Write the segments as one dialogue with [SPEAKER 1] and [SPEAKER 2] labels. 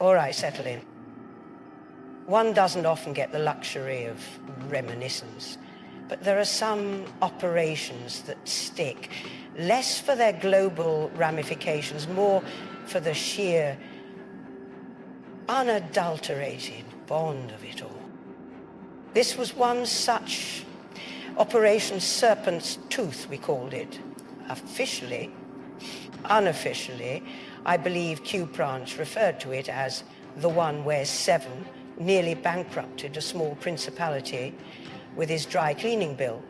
[SPEAKER 1] All right, settle in. One doesn't often get the luxury of reminiscence, but there are some operations that stick, less for their global ramifications, more for the sheer, unadulterated bond of it all. This was one such Operation Serpent's Tooth, we called it. Officially, unofficially, I believe Q Branch referred to it as the one where Seven nearly bankrupted a small principality with his dry cleaning bill.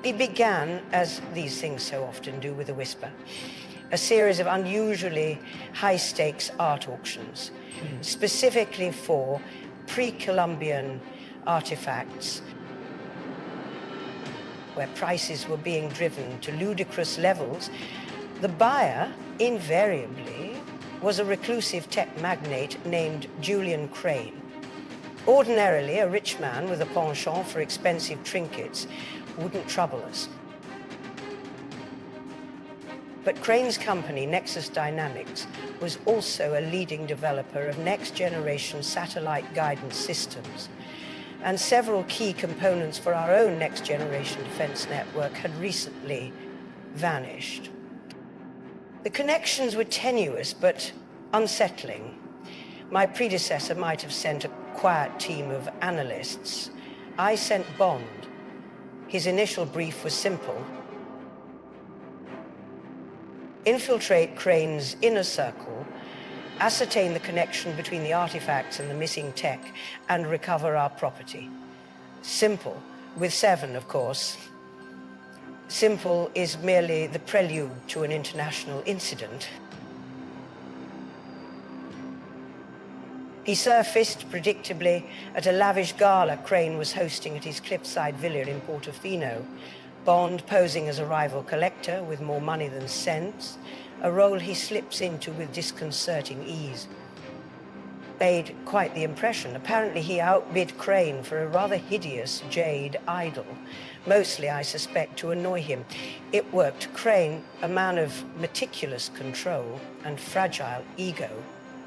[SPEAKER 1] It began, as these things so often do, with a whisper, a series of unusually high-stakes art auctions, specifically for pre-Columbian artifacts, where prices were being driven to ludicrous levels. The buyer, invariably, was a reclusive tech magnate named Julian Crane. Ordinarily, a rich man with a penchant for expensive trinkets wouldn't trouble us. But Crane's company, Nexus Dynamics, was also a leading developer of next-generation satellite guidance systems, and several key components for our own next-generation defense network had recently vanished. The connections were tenuous but unsettling. My predecessor might have sent a quiet team of analysts. I sent Bond. His initial brief was simple: infiltrate Crane's inner circle, ascertain the connection between the artifacts and the missing tech, and recover our property. Simple, with Seven, of course. Simple is merely the prelude to an international incident. He surfaced, predictably, at a lavish gala Crane was hosting at his cliffside villa in Portofino. Bond posing as a rival collector with more money than sense, a role he slips into with disconcerting ease. Made quite the impression. Apparently he outbid Crane for a rather hideous jade idol, mostly, I suspect, to annoy him. It worked. Crane, a man of meticulous control and fragile ego,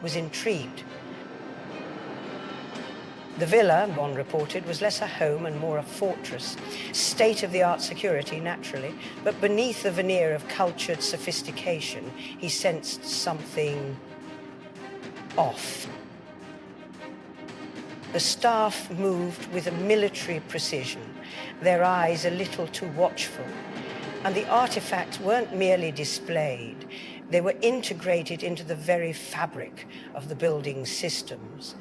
[SPEAKER 1] was intrigued. The villa, Bond reported, was less a home and more a fortress. State-of-the-art security, naturally, but beneath the veneer of cultured sophistication, he sensed something off. The staff moved with a military precision, their eyes a little too watchful, and the artifacts weren't merely displayed, they were integrated into the very fabric of the building's systems.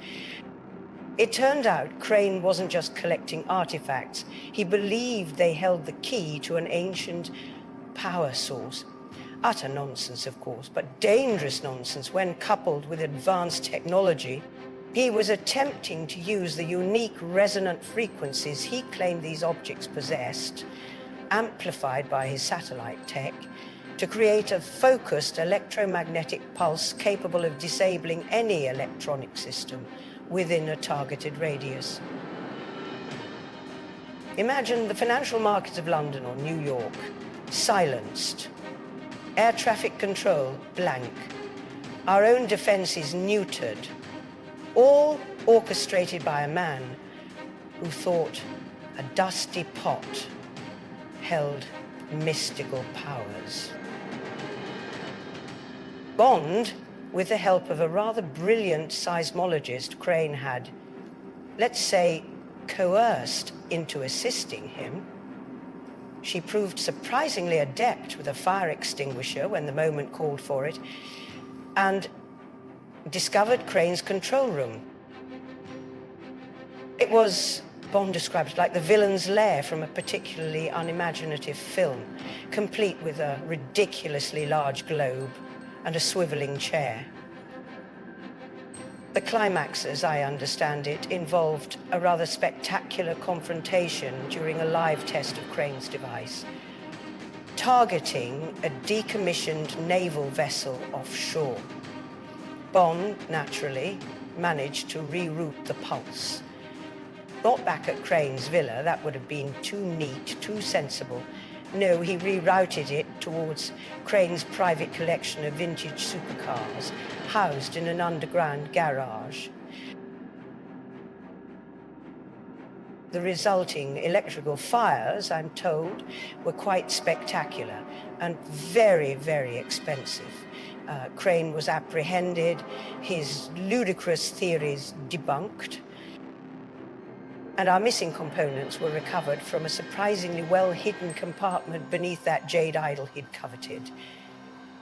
[SPEAKER 1] It turned out Crane wasn't just collecting artifacts. He believed they held the key to an ancient power source. Utter nonsense, of course, but dangerous nonsense when coupled with advanced technology. He was attempting to use the unique resonant frequencies he claimed these objects possessed, amplified by his satellite tech, to create a focused electromagnetic pulse capable of disabling any electronic system within a targeted radius. Imagine the financial markets of London or New York, silenced. Air traffic control, blank. Our own defenses neutered. All orchestrated by a man who thought a dusty pot held mystical powers. Bond, with the help of a rather brilliant seismologist Crane had, let's say, coerced into assisting him. She proved surprisingly adept with a fire extinguisher when the moment called for it, and discovered Crane's control room. It was, Bond described it, like the villain's lair from a particularly unimaginative film, complete with a ridiculously large globe and a swiveling chair. The climax, as I understand it, involved a rather spectacular confrontation during a live test of Crane's device, targeting a decommissioned naval vessel offshore. Bond, naturally, managed to reroute the pulse. Not back at Crane's villa, that would have been too neat, too sensible. No, he rerouted it towards Crane's private collection of vintage supercars housed in an underground garage. The resulting electrical fires, I'm told, were quite spectacular and very, very expensive. Crane was apprehended, his ludicrous theories debunked, and our missing components were recovered from a surprisingly well-hidden compartment beneath that jade idol he'd coveted.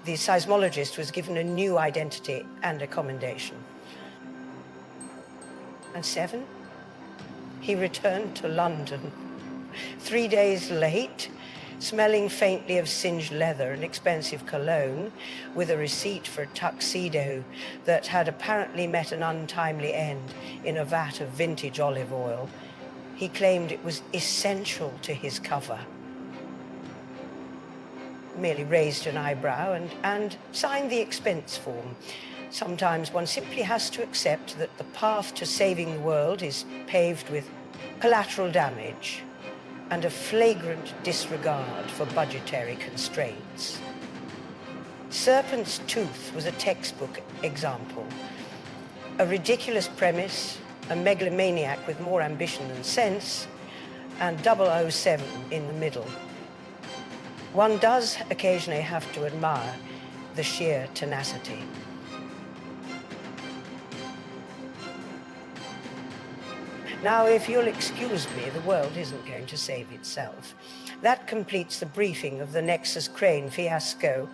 [SPEAKER 1] The seismologist was given a new identity and a commendation. And 7, he returned to London, 3 days late, smelling faintly of singed leather and expensive cologne, with a receipt for a tuxedo that had apparently met an untimely end in a vat of vintage olive oil. He claimed it was essential to his cover. Merely raised an eyebrow and signed the expense form. Sometimes one simply has to accept that the path to saving the world is paved with collateral damage and a flagrant disregard for budgetary constraints. Serpent's tooth was a textbook example. A ridiculous premise, a megalomaniac with more ambition than sense, and 007 in the middle. One does occasionally have to admire the sheer tenacity. Now, if you'll excuse me, the world isn't going to save itself. That completes the briefing of the Nexus Crane fiasco.